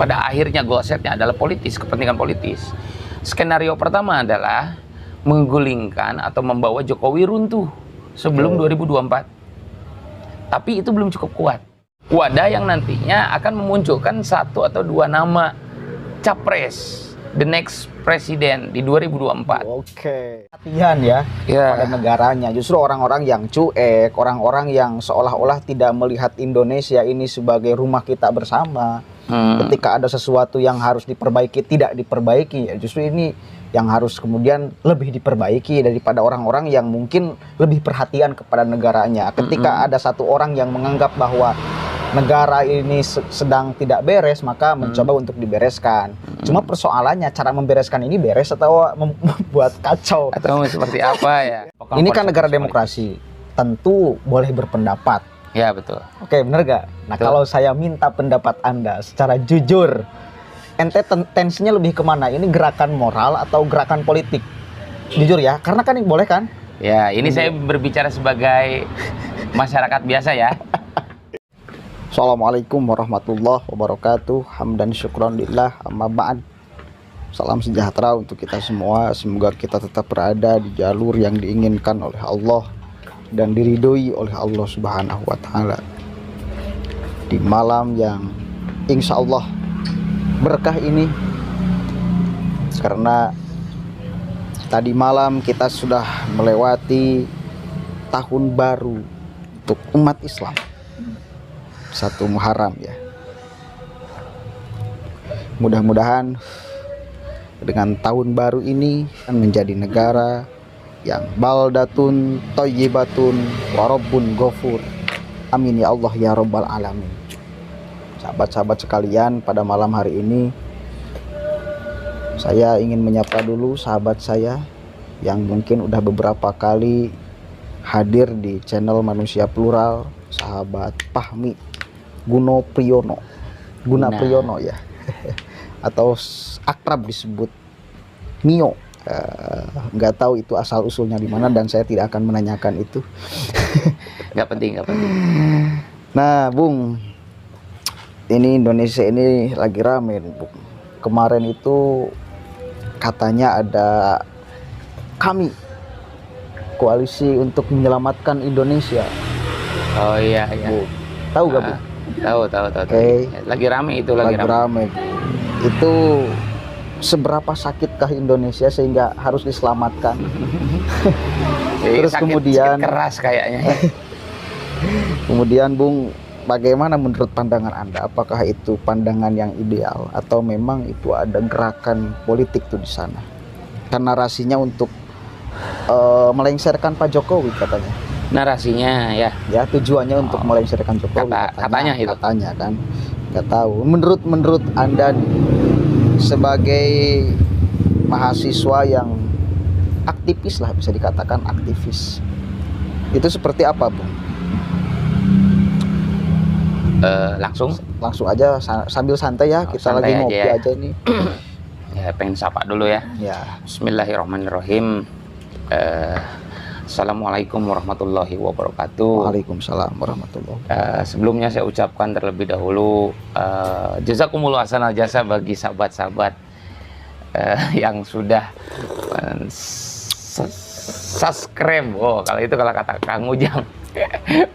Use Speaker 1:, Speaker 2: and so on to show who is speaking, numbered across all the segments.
Speaker 1: pada akhirnya goal setnya adalah politis, kepentingan politis. Skenario pertama adalah menggulingkan atau membawa Jokowi runtuh sebelum 2024. Tapi itu belum cukup kuat. Wadah yang nantinya akan memunculkan 1 atau 2 nama capres, the next presiden di 2024.
Speaker 2: Oke. Latihan ya pada negaranya. Justru orang-orang yang cuek, orang-orang yang seolah-olah tidak melihat Indonesia ini sebagai rumah kita bersama. Ketika ada sesuatu yang harus diperbaiki, tidak diperbaiki, ya justru ini yang harus kemudian lebih diperbaiki daripada orang-orang yang mungkin lebih perhatian kepada negaranya. Ketika ada satu orang yang menganggap bahwa negara ini sedang tidak beres, maka mencoba untuk dibereskan. Cuma persoalannya cara membereskan ini beres atau membuat kacau
Speaker 1: atau seperti apa ya?
Speaker 2: Ini kan negara demokrasi, tentu boleh berpendapat.
Speaker 1: Ya betul.
Speaker 2: Oke, bener gak? Nah betul. Kalau saya minta pendapat Anda secara jujur, ente tensinya lebih kemana? Ini gerakan moral atau gerakan politik? Jujur ya, karena kan ini boleh kan?
Speaker 1: Ya, ini saya berbicara sebagai masyarakat biasa ya.
Speaker 2: Assalamualaikum warahmatullahi wabarakatuh. Hamdan syukron lillah, amma ba'd. Salam sejahtera untuk kita semua. Semoga kita tetap berada di jalur yang diinginkan oleh Allah dan diridhoi oleh Allah Subhanahu wa Ta'ala. Di malam yang insya Allah berkah ini, karena tadi malam kita sudah melewati tahun baru untuk umat Islam, 1 Muharram ya. Mudah-mudahan dengan tahun baru ini akan menjadi negara yang baldatun thayyibatun wa rabbun ghafur. Amin ya Allah ya rabbal alamin. Sahabat-sahabat sekalian, pada malam hari ini saya ingin menyapa dulu sahabat saya yang mungkin udah beberapa kali hadir di channel Manusia Plural, sahabat Fahmi Guna Priyono ya. Atau akrab disebut Mio. Nggak tahu itu asal usulnya di mana dan saya tidak akan menanyakan itu.
Speaker 1: Nggak penting.
Speaker 2: Nah, Bung, ini Indonesia ini lagi rame, Bung. Kemarin itu katanya ada kami koalisi untuk menyelamatkan Indonesia.
Speaker 1: Oh iya.
Speaker 2: Bung, tahu gak, Bung?
Speaker 1: Tahu.
Speaker 2: Okay.
Speaker 1: Lagi rame itu, lagi rame.
Speaker 2: Itu seberapa sakitkah Indonesia sehingga harus diselamatkan? Terus kemudian
Speaker 1: sakit keras kayaknya.
Speaker 2: Kemudian Bung, bagaimana menurut pandangan Anda? Apakah itu pandangan yang ideal atau memang itu ada gerakan politik tuh di sana? Kan narasinya untuk melengsarkan Pak Jokowi katanya.
Speaker 1: Narasinya ya.
Speaker 2: Ya, tujuannya untuk melengsarkan Jokowi. Katanya kan. Nggak tahu. Menurut Anda sebagai mahasiswa yang aktivis lah, bisa dikatakan aktivis, itu seperti apa, Bung? Langsung aja sambil santai ya, kita lagi ngopi aja nih.
Speaker 1: Ya, pengen sapa dulu ya. Bismillahirrahmanirrahim. Assalamualaikum warahmatullahi wabarakatuh.
Speaker 2: Waalaikumsalam warahmatullahi wabarakatuh.
Speaker 1: Sebelumnya saya ucapkan terlebih dahulu jazakumullah hasanal jasa bagi sahabat-sahabat yang sudah subscribe. Oh, kalau kata Kang Ujang.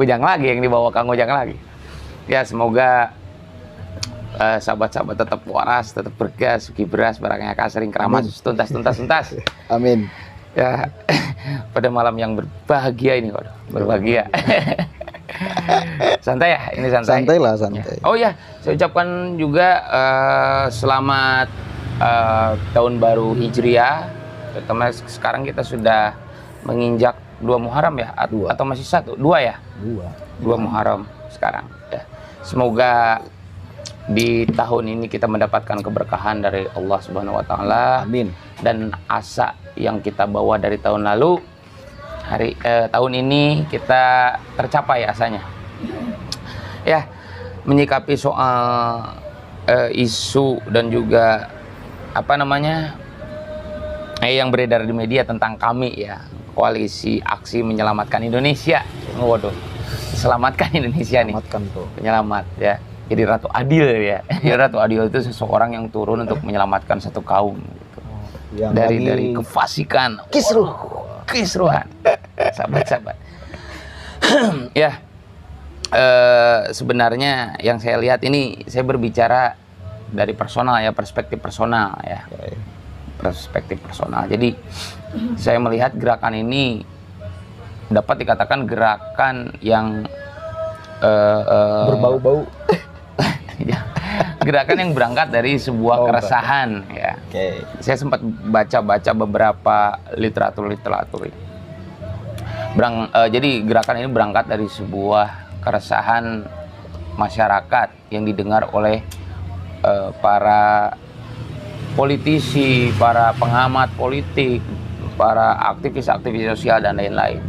Speaker 1: Ujang lagi yang dibawa Kang Ujang lagi. Ya, semoga sahabat-sahabat tetap waras, tetap bergas, suki beras, barangnya kasering keramas, tuntas.
Speaker 2: Amin.
Speaker 1: Ya, pada malam yang berbahagia ini, berbahagia. Santai ya, ini santai.
Speaker 2: Santai lah, santai.
Speaker 1: Oh ya, saya ucapkan juga selamat tahun baru Hijriah. Terutama sekarang kita sudah menginjak 2 Muharram ya, atau masih 1? 2 ya? 2 Muharram sekarang. Ya. Semoga di tahun ini kita mendapatkan keberkahan dari Allah Subhanahu wa Ta'ala.
Speaker 2: Amin.
Speaker 1: Dan asa yang kita bawa dari tahun lalu, tahun ini kita tercapai asanya. Ya, menyikapi soal isu dan juga yang beredar di media tentang kami ya, koalisi aksi menyelamatkan Indonesia. Waduh, selamatkan Indonesia nih.
Speaker 2: Selamatkan tuh.
Speaker 1: Penyelamat ya. jadi ratu adil ya. Jadi ratu adil itu seseorang yang turun untuk menyelamatkan satu kaum gitu. Dari kefasikan, kisruhan. Sahabat-sahabat. Ya. Sebenarnya yang saya lihat ini, saya berbicara dari personal ya, perspektif personal ya. Perspektif personal. Jadi saya melihat gerakan ini dapat dikatakan gerakan yang
Speaker 2: berbau-bau.
Speaker 1: Gerakan yang berangkat dari sebuah keresahan ya. Saya sempat baca-baca beberapa literatur. Jadi gerakan ini berangkat dari sebuah keresahan masyarakat yang didengar oleh para politisi, para pengamat politik, para aktivis-aktivis sosial dan lain-lain.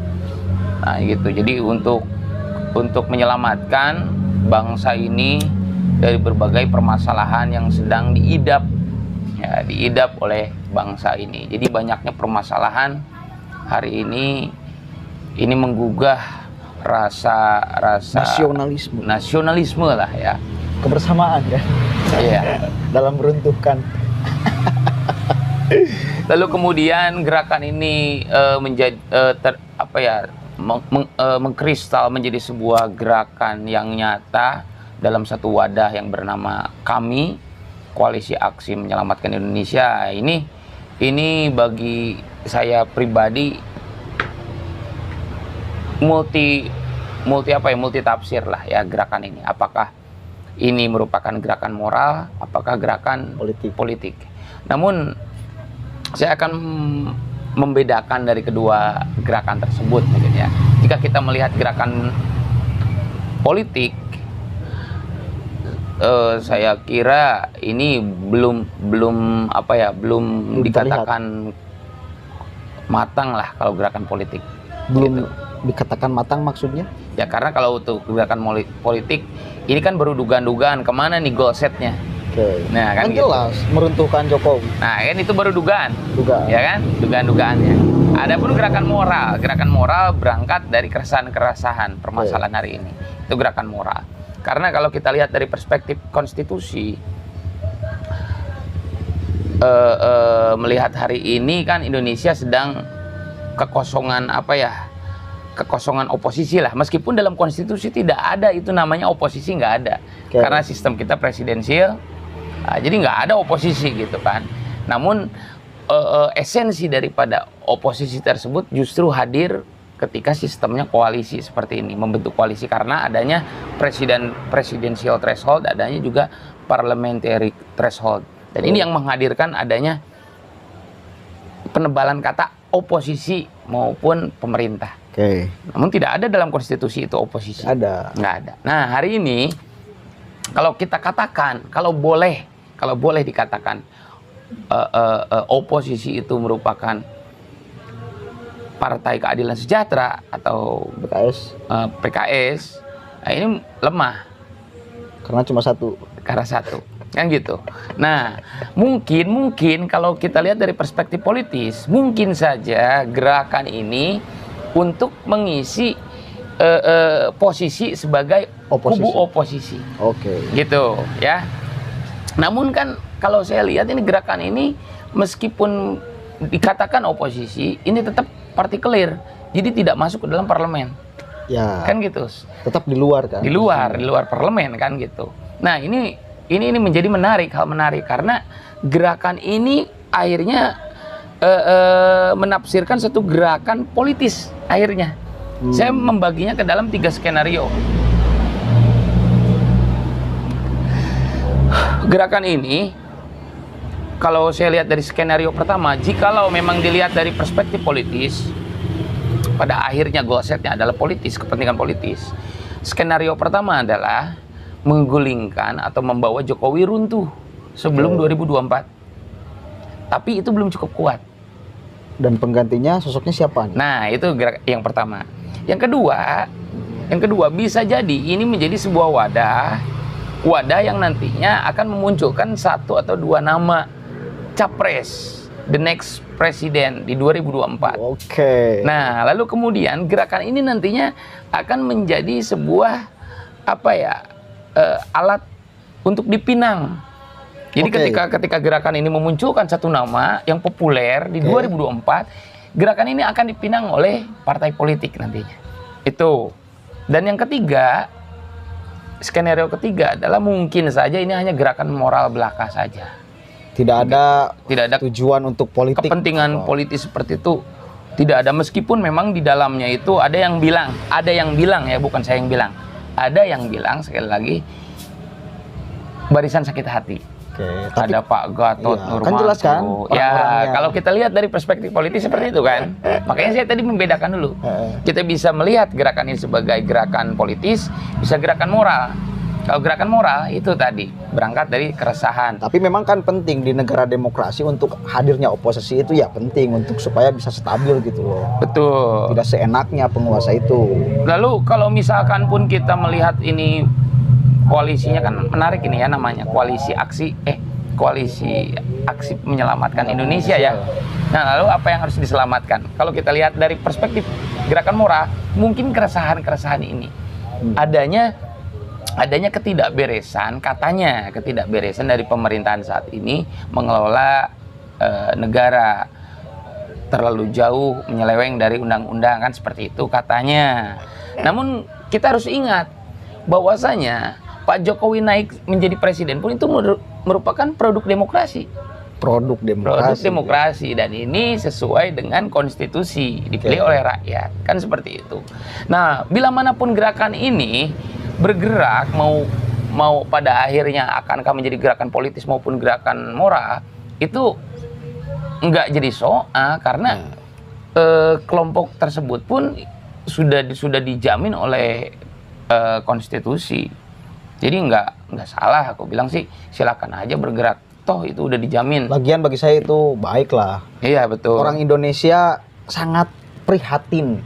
Speaker 1: Nah, gitu. Jadi untuk menyelamatkan bangsa ini dari berbagai permasalahan yang sedang diidap oleh bangsa ini. Jadi banyaknya permasalahan hari ini menggugah rasa nasionalisme lah ya,
Speaker 2: kebersamaan ya.
Speaker 1: Iya.
Speaker 2: Dalam meruntuhkan.
Speaker 1: Lalu kemudian gerakan ini menjadi mengkristal menjadi sebuah gerakan yang nyata dalam satu wadah yang bernama KAMI, Koalisi Aksi Menyelamatkan Indonesia. Ini bagi saya pribadi multi tafsir lah ya gerakan ini. Apakah ini merupakan gerakan moral, apakah gerakan politik. Namun saya akan membedakan dari kedua gerakan tersebut mungkin ya. Jika kita melihat gerakan politik, saya kira ini belum dikatakan matang lah kalau gerakan politik.
Speaker 2: Belum gitu. Dikatakan matang maksudnya?
Speaker 1: Ya karena kalau untuk gerakan politik ini kan baru dugaan-dugaan kemana nih goal setnya. Nah kan
Speaker 2: jelas gitu. Meruntuhkan Jokowi.
Speaker 1: Nah kan itu baru dugaan. Ya kan, dugaan-dugaannya. Adapun gerakan moral berangkat dari keresahan permasalahan hari ini. Itu gerakan moral. Karena kalau kita lihat dari perspektif konstitusi, melihat hari ini kan Indonesia sedang kekosongan kekosongan oposisi lah. Meskipun dalam konstitusi tidak ada itu namanya oposisi, nggak ada. Karena sistem kita presidensial, jadi nggak ada oposisi gitu kan. Namun esensi daripada oposisi tersebut justru hadir ketika sistemnya koalisi seperti ini, membentuk koalisi karena adanya presidensial threshold, adanya juga parliamentary threshold. Dan ini yang menghadirkan adanya penebalan kata oposisi maupun pemerintah. Namun tidak ada dalam konstitusi itu oposisi. Nggak ada. Nah hari ini kalau kita katakan, kalau boleh dikatakan oposisi itu merupakan Partai Keadilan Sejahtera atau PKS, nah ini lemah
Speaker 2: karena cuma satu.
Speaker 1: Kan gitu. Nah, mungkin kalau kita lihat dari perspektif politis, mungkin saja gerakan ini untuk mengisi posisi sebagai kubu oposisi. Gitu ya. Namun kan kalau saya lihat ini gerakan ini meskipun dikatakan oposisi, ini tetap partikelir. Jadi tidak masuk ke dalam parlemen.
Speaker 2: Ya.
Speaker 1: Kan gitu.
Speaker 2: Tetap di luar kan.
Speaker 1: Di luar parlemen kan gitu. Nah, ini menjadi hal menarik karena gerakan ini akhirnya menafsirkan satu gerakan politis akhirnya. Saya membaginya ke dalam 3 skenario. Gerakan ini kalau saya lihat dari skenario pertama, jikalau memang dilihat dari perspektif politis, pada akhirnya goal setnya adalah politis, kepentingan politis. Skenario pertama adalah menggulingkan atau membawa Jokowi runtuh sebelum 2024. Tapi itu belum cukup kuat.
Speaker 2: Dan penggantinya sosoknya siapa nih?
Speaker 1: Nah, itu yang pertama. Yang kedua bisa jadi ini menjadi sebuah wadah yang nantinya akan memunculkan 1 atau 2 nama capres, the next presiden di 2024. Nah, lalu kemudian gerakan ini nantinya akan menjadi sebuah alat untuk dipinang. Jadi
Speaker 2: Oke.
Speaker 1: ketika gerakan ini memunculkan satu nama yang populer di 2024, gerakan ini akan dipinang oleh partai politik nantinya. Itu. Dan yang ketiga, skenario ketiga adalah mungkin saja ini hanya gerakan moral belaka saja.
Speaker 2: Tidak ada
Speaker 1: tujuan
Speaker 2: untuk politik.
Speaker 1: Kepentingan politis seperti itu tidak ada, meskipun memang di dalamnya itu ada yang bilang ya, bukan saya yang bilang. Ada yang bilang, sekali lagi, barisan sakit hati.
Speaker 2: Oke, tapi
Speaker 1: Ada Pak Gatot
Speaker 2: iya,
Speaker 1: Nurmantio.
Speaker 2: kan jelas kan
Speaker 1: Ya,
Speaker 2: orang-orangnya.
Speaker 1: kalau kita lihat dari perspektif politis seperti itu kan. Makanya saya tadi membedakan dulu. Kita bisa melihat gerakan ini sebagai gerakan politis, bisa gerakan moral. Kalau gerakan moral itu tadi berangkat dari keresahan.
Speaker 2: Tapi memang kan penting di negara demokrasi untuk hadirnya oposisi itu ya penting untuk supaya bisa stabil gitu loh.
Speaker 1: Betul.
Speaker 2: Tidak seenaknya penguasa itu.
Speaker 1: Lalu kalau misalkan pun kita melihat ini koalisinya kan menarik ini ya, namanya koalisi aksi menyelamatkan Indonesia ya. Nah, lalu apa yang harus diselamatkan? Kalau kita lihat dari perspektif gerakan moral, mungkin keresahan ini adanya ketidakberesan dari pemerintahan saat ini mengelola negara, terlalu jauh menyeleweng dari undang-undang, kan seperti itu katanya. Namun kita harus ingat bahwasanya Pak Jokowi naik menjadi presiden pun itu merupakan produk demokrasi.
Speaker 2: Produk demokrasi.
Speaker 1: Dan ini sesuai dengan konstitusi, dipilih oleh rakyat, kan seperti itu. Nah, bila manapun gerakan ini bergerak, mau pada akhirnya akankah menjadi gerakan politis maupun gerakan moral, itu enggak jadi soal karena kelompok tersebut pun sudah dijamin oleh konstitusi. Jadi nggak salah, aku bilang sih silakan aja bergerak, toh itu udah dijamin.
Speaker 2: Lagian bagi saya itu baik lah.
Speaker 1: Iya betul.
Speaker 2: Orang Indonesia sangat perhatian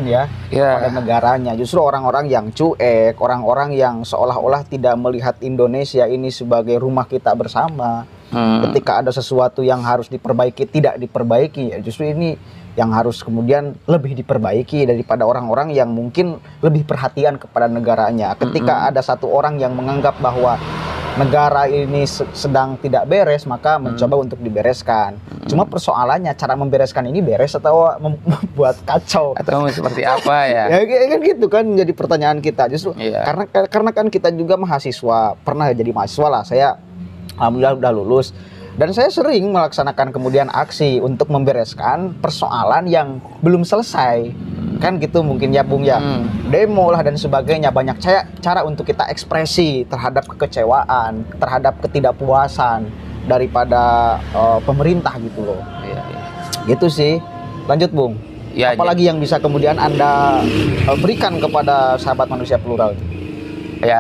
Speaker 2: ya pada negaranya. Justru orang-orang yang cuek, orang-orang yang seolah-olah tidak melihat Indonesia ini sebagai rumah kita bersama. Ketika ada sesuatu yang harus diperbaiki tidak diperbaiki, ya justru ini yang harus kemudian lebih diperbaiki daripada orang-orang yang mungkin lebih perhatian kepada negaranya. Ketika ada satu orang yang menganggap bahwa negara ini sedang tidak beres, maka mencoba untuk dibereskan. Cuma persoalannya cara membereskan ini beres atau membuat kacau
Speaker 1: atau seperti apa ya?
Speaker 2: Ya kan gitu kan jadi pertanyaan kita. Justru karena kan kita juga mahasiswa, pernah jadi mahasiswa lah. Saya alhamdulillah udah lulus. Dan saya sering melaksanakan kemudian aksi untuk membereskan persoalan yang belum selesai. Kan gitu mungkin ya Bung ya. Demo lah dan sebagainya. Banyak cara untuk kita ekspresi terhadap kekecewaan, terhadap ketidakpuasan daripada pemerintah gitu loh. Gitu sih. Lanjut Bung. Ya, apalagi yang bisa kemudian Anda berikan kepada sahabat manusia plural?
Speaker 1: Ya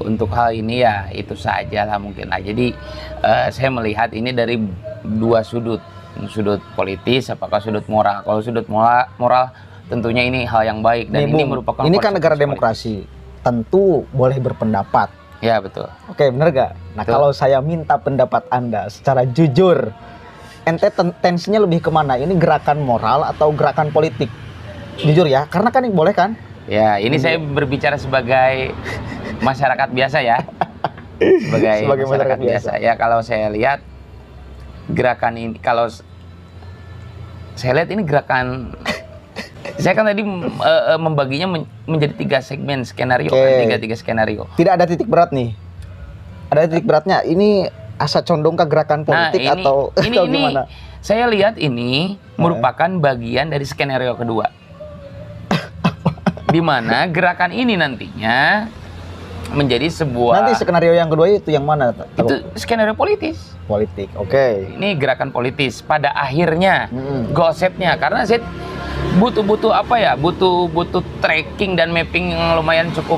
Speaker 1: untuk hal ini ya itu saja lah mungkin. Jadi saya melihat ini dari dua sudut politis, apakah sudut moral. Kalau sudut moral tentunya ini hal yang baik dan ini merupakan
Speaker 2: kan negara demokrasi, tentu boleh berpendapat.
Speaker 1: Ya betul.
Speaker 2: Oke, benar gak? Nah betul. Kalau saya minta pendapat Anda secara jujur, ente tensinya lebih kemana? Ini gerakan moral atau gerakan politik? Jujur ya, karena kan ini boleh kan?
Speaker 1: Ya, ini saya berbicara sebagai masyarakat biasa ya. Sebagai masyarakat biasa. Ya, kalau saya lihat gerakan ini, kalau saya lihat ini gerakan, saya kan tadi membaginya menjadi 3 segmen skenario, tiga skenario.
Speaker 2: Tidak ada titik berat nih. Ada titik beratnya. Ini asa condong ke gerakan politik atau gimana?
Speaker 1: Saya lihat ini merupakan bagian dari skenario kedua. Di mana gerakan ini nantinya menjadi sebuah...
Speaker 2: Nanti skenario yang kedua itu yang mana?
Speaker 1: Itu skenario politis.
Speaker 2: Politik, oke.
Speaker 1: Ini gerakan politis pada akhirnya, goal setnya. Karena saya butuh apa ya? Butuh tracking dan mapping yang lumayan cukup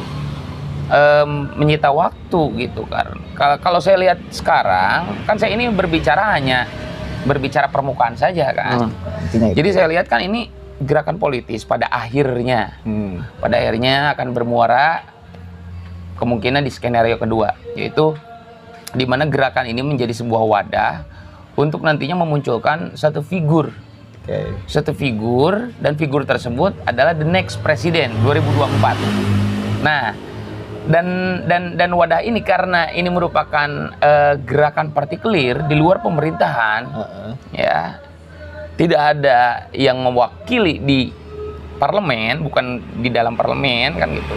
Speaker 1: menyita waktu gitu kan. Kalau saya lihat sekarang, kan saya ini berbicara permukaan saja kan. Jadi saya lihat kan ini gerakan politis pada akhirnya akan bermuara kemungkinan di skenario kedua, yaitu di mana gerakan ini menjadi sebuah wadah untuk nantinya memunculkan satu figur dan figur tersebut adalah the next presiden 2024. Nah, dan wadah ini karena ini merupakan gerakan partikelir di luar pemerintahan, ya tidak ada yang mewakili di parlemen, bukan di dalam parlemen kan gitu.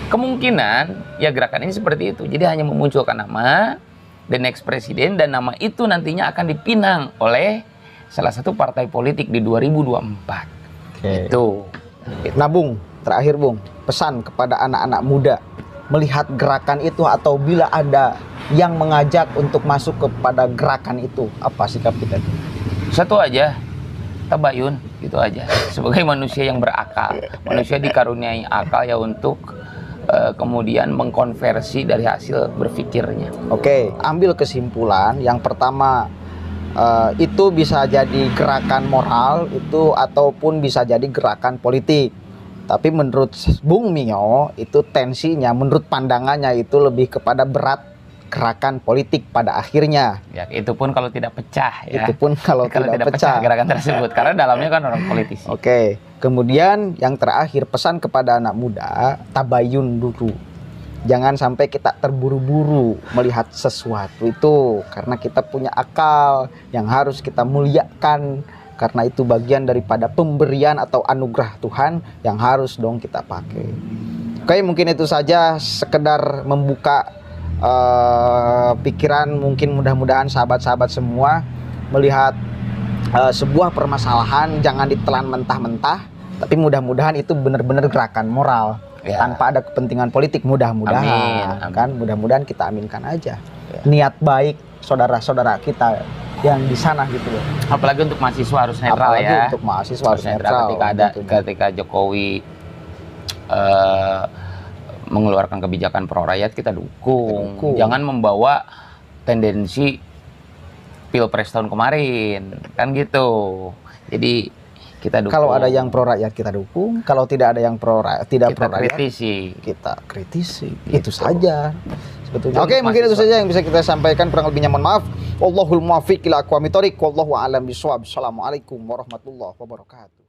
Speaker 1: Kemungkinan ya gerakan ini seperti itu. Jadi hanya memunculkan nama the next presiden, dan nama itu nantinya akan dipinang oleh salah satu partai politik di 2024. Itu.
Speaker 2: Nah, Bung, terakhir Bung, pesan kepada anak-anak muda melihat gerakan itu atau bila ada yang mengajak untuk masuk kepada gerakan itu, apa sikap kita?
Speaker 1: Satu aja, tabayun, gitu aja. Sebagai manusia yang berakal, manusia dikaruniai akal ya untuk kemudian mengkonversi dari hasil berpikirnya.
Speaker 2: Oke, ambil kesimpulan. Yang pertama, itu bisa jadi gerakan moral itu ataupun bisa jadi gerakan politik. Tapi menurut Bung Mio itu tensinya, menurut pandangannya itu lebih kepada berat gerakan politik pada akhirnya.
Speaker 1: Ya, itu pun kalau tidak pecah ya.
Speaker 2: Itu pun kalau tidak pecah
Speaker 1: gerakan tersebut, karena dalamnya kan orang politisi.
Speaker 2: Oke. Kemudian yang terakhir, pesan kepada anak muda, tabayun dulu. Jangan sampai kita terburu-buru melihat sesuatu itu, karena kita punya akal yang harus kita muliakan, karena itu bagian daripada pemberian atau anugerah Tuhan yang harus dong kita pakai. Oke, mungkin itu saja, sekedar membuka pikiran. Mungkin mudah-mudahan sahabat-sahabat semua melihat sebuah permasalahan jangan ditelan mentah-mentah, tapi mudah-mudahan itu benar-benar gerakan moral ya, tanpa ada kepentingan politik. Mudah-mudahan kan, mudah-mudahan kita aminkan aja ya, niat baik saudara-saudara kita yang di sana gitu loh.
Speaker 1: Apalagi untuk mahasiswa harus netral.
Speaker 2: Apalagi
Speaker 1: ya.
Speaker 2: Untuk mahasiswa harus netral.
Speaker 1: Ketika Jokowi mengeluarkan kebijakan pro rakyat, kita dukung. Jangan membawa tendensi Pilpres tahun kemarin, kan gitu. Jadi kita dukung.
Speaker 2: Kalau ada yang pro rakyat kita dukung, kalau tidak ada yang pro rakyat,
Speaker 1: kritisi.
Speaker 2: Kita kritisi.
Speaker 1: Gitu.
Speaker 2: Itu saja sebetulnya. Oke, mungkin itu saja yang bisa kita sampaikan. Kurang lebihnya mohon maaf. Wallahul muwaffiq ila aqwamit thoriq. Wallahu a'lam bishawab. Assalamualaikum warahmatullahi wabarakatuh.